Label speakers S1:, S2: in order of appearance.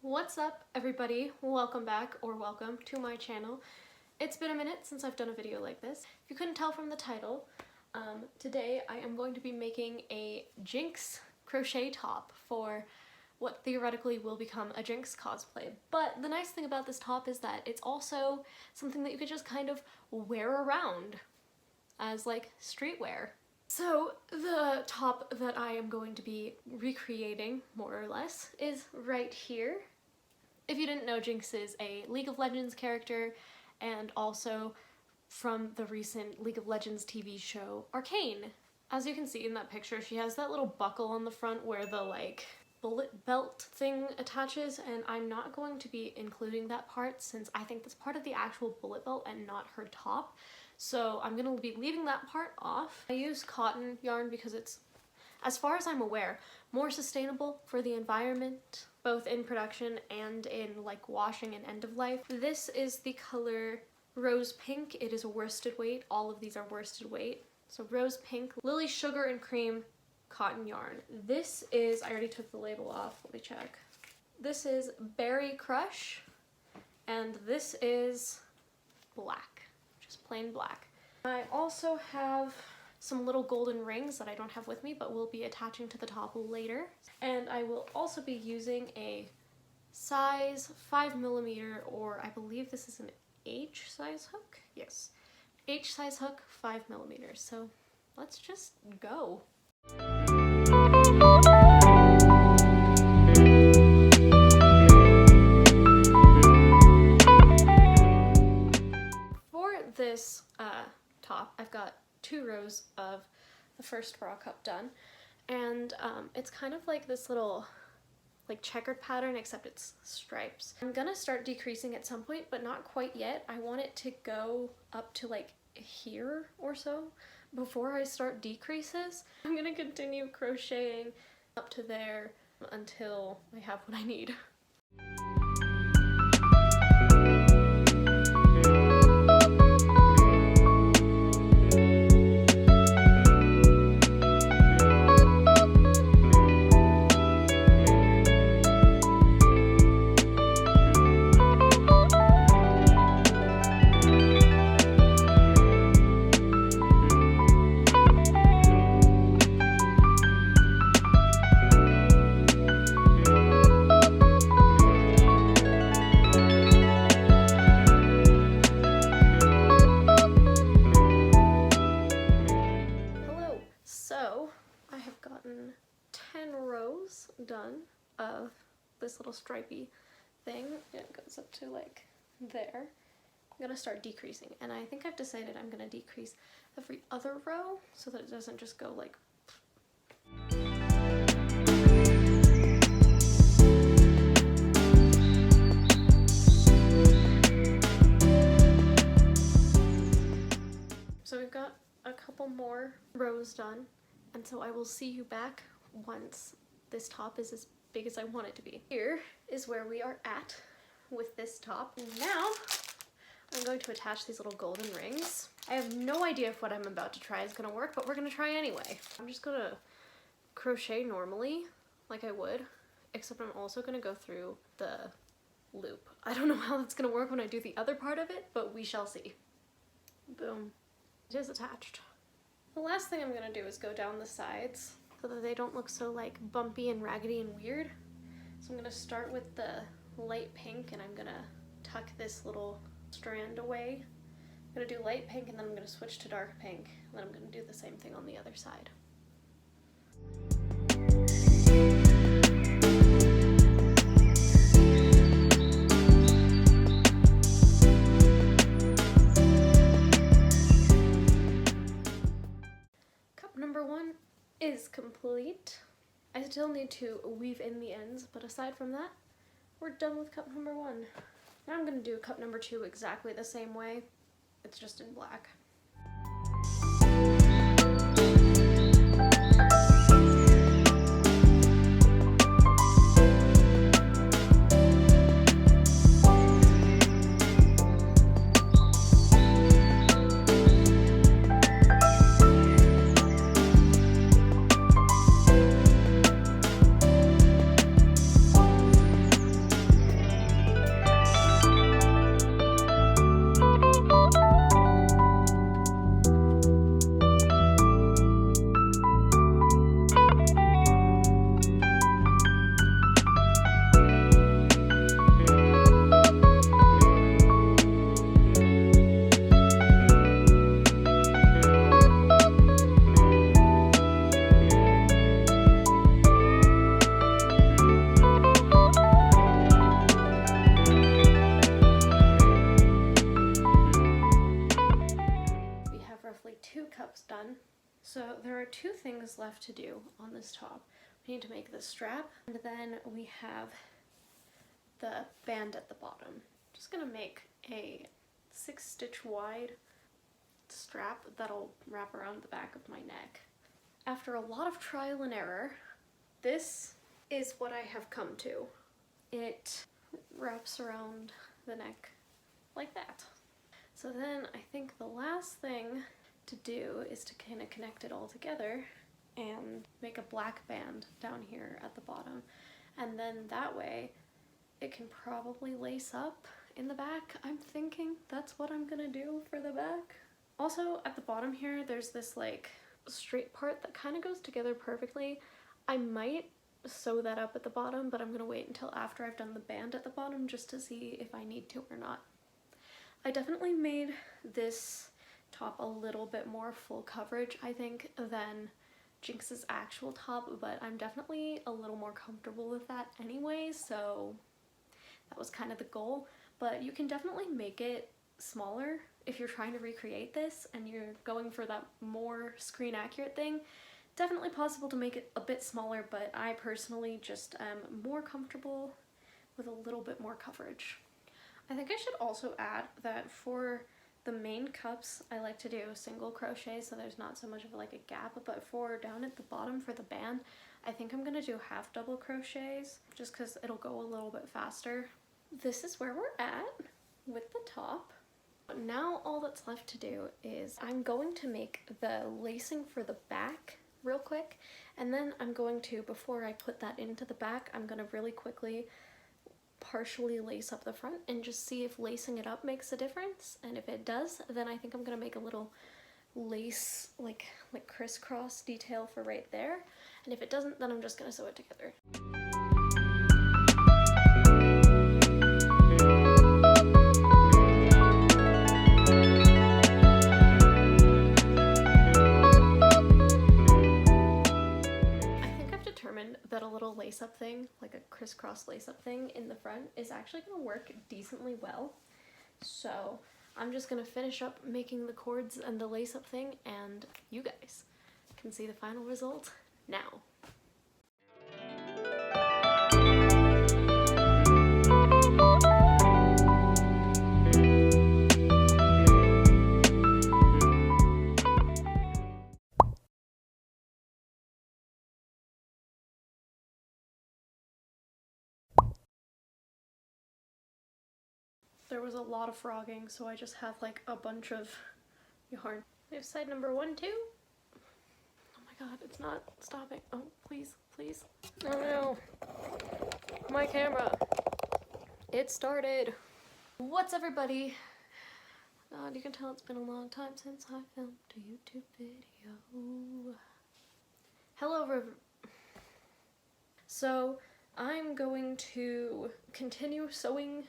S1: What's up, everybody? Welcome back, or welcome to my channel. It's been a minute since I've done a video like this. If you couldn't tell from the title, today I am going to be making a Jinx crochet top for what theoretically will become a Jinx cosplay. But the nice thing about this top is that it's also something that you could just kind of wear around as like streetwear. So the top that I am going to be recreating, more or less, is right here. If you didn't know, Jinx is a League of Legends character and also from the recent League of Legends TV show Arcane. As you can see in that picture, she has that little buckle on the front where the like bullet belt thing attaches, and I'm not going to be including that part since I think that's part of the actual bullet belt and not her top. So I'm going to be leaving that part off. I use cotton yarn because it's, as far as I'm aware, more sustainable for the environment, both in production and in like washing and end of life. This is the color Rose Pink. It is a worsted weight. All of these are worsted weight. So Rose Pink, Lily Sugar and Cream cotton yarn. This is, I already took the label off, let me check. This is Berry Crush, and this is black, just plain black. I also have some little golden rings that I don't have with me but will be attaching to the top later. And I will also be using a size 5mm, or I believe this is an H size hook? Yes, H size hook, 5mm. So let's just go. For this top, I've got 2 rows of the first bra cup done, and it's kind of like this little like checkered pattern, except it's stripes. I'm gonna start decreasing at some point, but not quite yet. I want it to go up to like here or so before I start decreases. I'm gonna continue crocheting up to there until I have what I need. Done of this little stripey thing. It goes up to like there. I'm gonna start decreasing, and I think I've decided I'm gonna decrease every other row so that it doesn't just go like. So we've got a couple more rows done, and so I will see you back once this top is as big as I want it to be. Here is where we are at with this top. Now I'm going to attach these little golden rings. I have no idea if what I'm about to try is gonna work, but we're gonna try anyway. I'm just gonna crochet normally, like I would, except I'm also gonna go through the loop. I don't know how that's gonna work when I do the other part of it, but we shall see. Boom. It is attached. The last thing I'm gonna do is go down the sides so that they don't look so like bumpy and raggedy and weird. So I'm gonna start with the light pink, and I'm gonna tuck this little strand away. I'm gonna do light pink, and then I'm gonna switch to dark pink, and then I'm gonna do the same thing on the other side. Cup number 1 is complete. I still need to weave in the ends, but aside from that, we're done with cup number 1. Now I'm going to do cup number 2 exactly the same way. It's just in black. So there are two things left to do on this top. We need to make the strap, and then we have the band at the bottom. Just gonna make a 6-stitch wide strap that'll wrap around the back of my neck. After a lot of trial and error, this is what I have come to. It wraps around the neck like that. So then I think the last thing to do is to kind of connect it all together and make a black band down here at the bottom. And then that way it can probably lace up in the back. I'm thinking that's what I'm gonna do for the back. Also at the bottom here, there's this like straight part that kind of goes together perfectly. I might sew that up at the bottom, but I'm gonna wait until after I've done the band at the bottom just to see if I need to or not. I definitely made this top a little bit more full coverage, I think, than Jinx's actual top, but I'm definitely a little more comfortable with that anyway, so that was kind of the goal. But you can definitely make it smaller if you're trying to recreate this and you're going for that more screen accurate thing. Definitely possible to make it a bit smaller, but I personally just am more comfortable with a little bit more coverage. I think I should also add that for the main cups, I like to do single crochet so there's not so much of like a gap, but for down at the bottom for the band, I think I'm gonna do half double crochets just because it'll go a little bit faster. This is where we're at with the top. Now all that's left to do is I'm going to make the lacing for the back real quick, and then I'm going to, before I put that into the back, I'm gonna really quickly partially lace up the front and just see if lacing it up makes a difference, and if it does, then I think I'm gonna make a little lace like crisscross detail for right there, and if it doesn't, then I'm just gonna sew it together. That a little lace-up thing, like a crisscross lace-up thing in the front, is actually going to work decently well. So I'm just going to finish up making the cords and the lace-up thing, and you guys can see the final result now. There was a lot of frogging, so I just have like a bunch of yarn. We have side number 1 too. Oh my god, it's not stopping. Oh, please, please. Oh no. My camera. It started. What's everybody? God, you can tell it's been a long time since I filmed a YouTube video. Hello, so I'm going to continue sewing